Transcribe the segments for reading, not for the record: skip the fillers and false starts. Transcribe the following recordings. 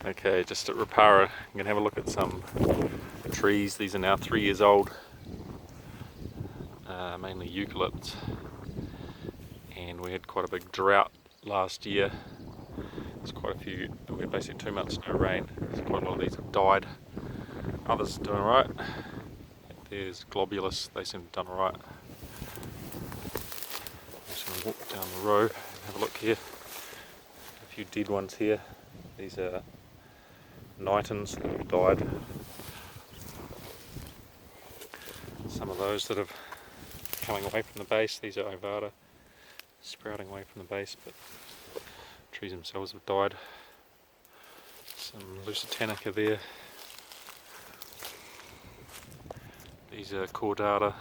Okay, just at Rapaura, I'm going to have a look at some trees. These are now 3 years old, mainly eucalypts, and we had quite a big drought last year. There's quite a few, we had basically 2 months no rain, so quite a lot of these have died. Others are doing alright. There's globulus, they seem to have done alright. I'm just going to walk down the road and have a look here. A few dead ones here. These are nitens that have died. Some of those that have coming away from the base, these are ovata, sprouting away from the base, but trees themselves have died. Some lusitanica there. These are cordata.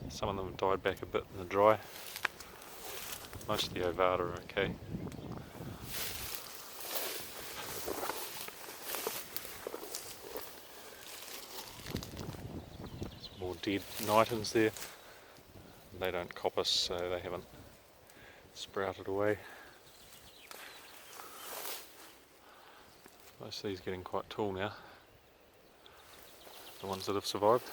Some of them have died back a bit in the dry. Most of the ovata are okay. Some more dead nitens there. They don't coppice, so they haven't sprouted away. Most of these are getting quite tall now, the ones that have survived.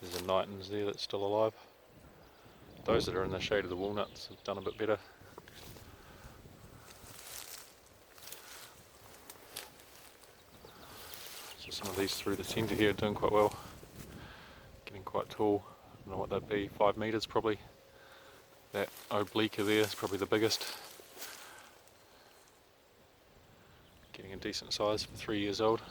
There's a nitens there that's still alive. Those that are in the shade of the walnuts have done a bit better. So some of these through the centre here are doing quite well, getting quite tall. I don't know what that'd be, 5 metres probably. That oblique there is probably the biggest. Getting a decent size for 3 years old.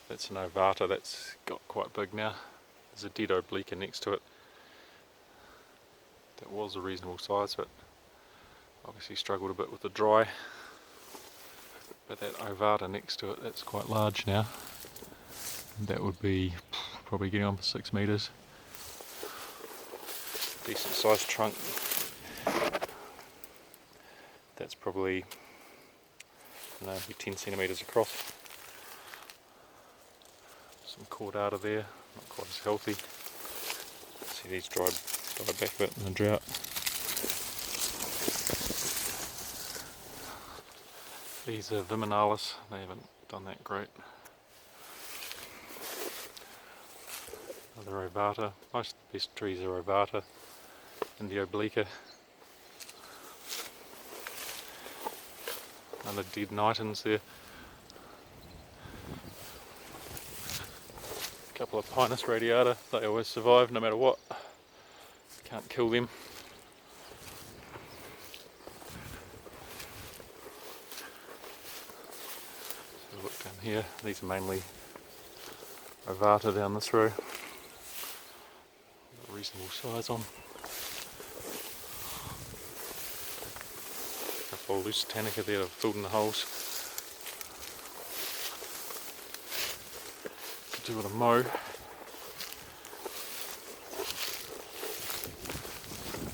That's an ovata that's got quite big now. There's a dead oblique next to it. That was a reasonable size, but obviously struggled a bit with the dry. But that ovata next to it, that's quite large now. That would be probably getting on for 6 metres. Decent sized trunk. That's probably, I don't know, 10 centimetres across. Some cordata there, not quite as healthy. See, these died back a bit in the drought. These are viminalis, they haven't done that great. Another ovata, most of the best trees are ovata, and the oblique. Another dead nitens there. A couple of Pinus radiata, they always survive no matter what. Can't kill them. So look down here, these are mainly ovata down this row. A reasonable size on. A couple of lusitanica there that have filled in the holes. Could do with a mow.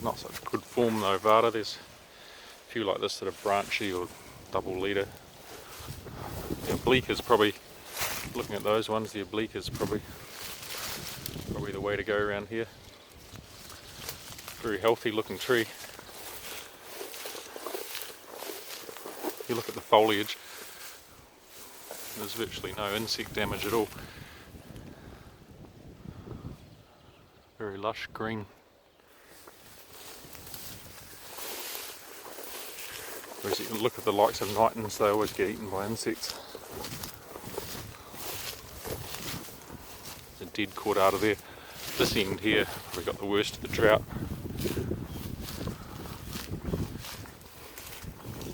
Not such good form though, ovata. There's a few like this that are branchy or double leader. The oblique is probably, looking at those ones, the oblique is probably the way to go around here. Very healthy looking tree. If you look at the foliage, there's virtually no insect damage at all. Very lush green. Whereas you can look at the likes of nitens, they always get eaten by insects. There's a dead cordata there. This end here, we got the worst of the drought.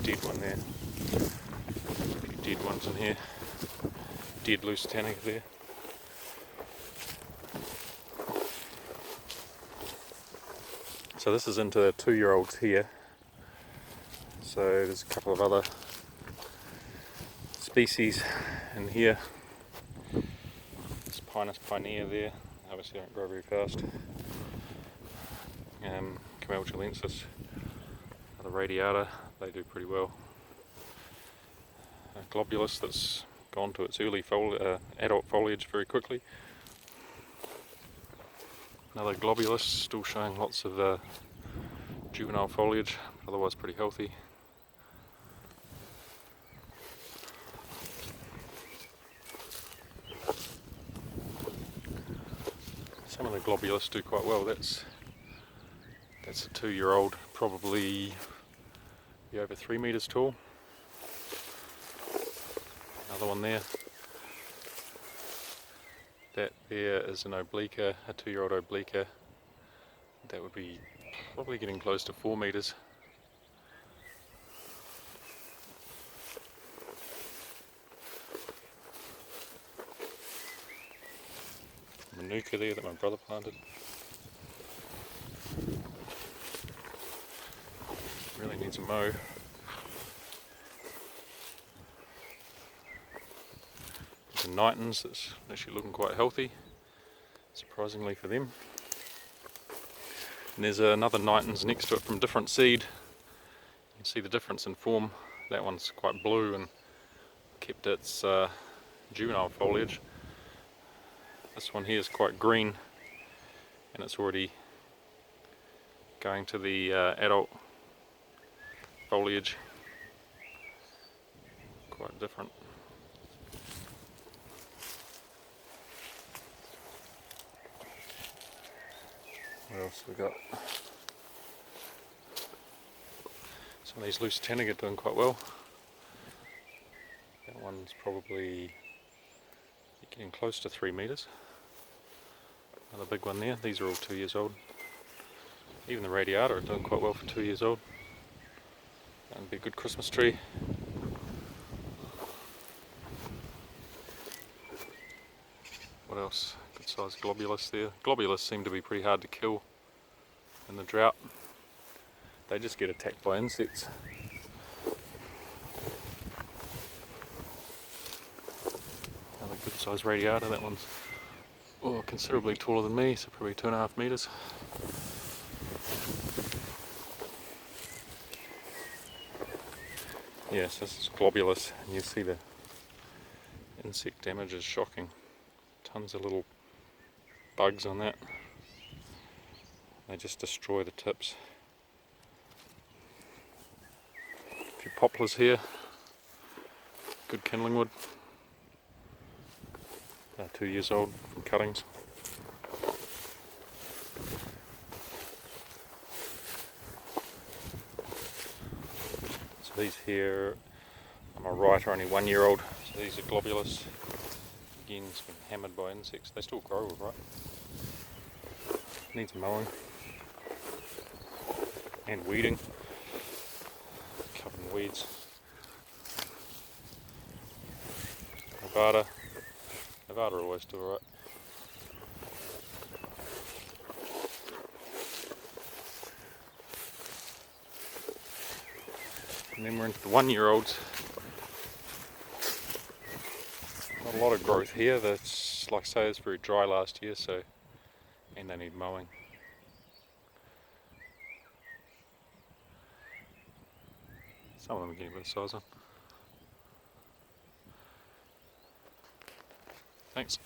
Dead one there. A few dead ones in here. Dead lusitanica there. So this is into the 2-year-olds here. So there's a couple of other species in here. There's Pinus pinea there, obviously don't grow very fast. Eucalyptus, the radiata, they do pretty well. Globulus that's gone to its early adult foliage very quickly. Another globulus still showing lots of juvenile foliage, otherwise pretty healthy. Some of the globulus do quite well. That's a 2-year-old, probably be over 3 meters tall. Another one there. That there is an obliqua, a 2-year-old obliqua. That would be probably getting close to 4 meters. Manuka there that my brother planted. Really needs a mow. The Nitons that's actually looking quite healthy, surprisingly for them. And there's another Nitons next to it from different seed. You can see the difference in form. That one's quite blue and kept its juvenile foliage. This one here is quite green and it's already going to the adult foliage. Quite different. What else we got? Some of these loose tanaga doing quite well. That one's probably getting close to 3 meters. Another big one there. These are all 2 years old. Even the radiata are doing quite well for 2 years old. That would be a good Christmas tree. What else? Good sized globulus there. Globulus seem to be pretty hard to kill in the drought. They just get attacked by insects. Another good sized radiata. That one's considerably taller than me, so probably 2.5 meters. Yes, this is globulus, and you see the insect damage is shocking. Tons of little bugs on that. They just destroy the tips. A few poplars here. Good kindling wood. 2 years old from cuttings. So these here on my right are only 1 year old. So these are globulus. Again, it's been hammered by insects. They still grow, right? Needs mowing and weeding. Covered in weeds. Nevada always do alright. And then we're into the 1 year olds. Not a lot of growth here. That's, like I say, it's very dry last year, so, and they need mowing. Some of them are getting a bit of size on. Thanks.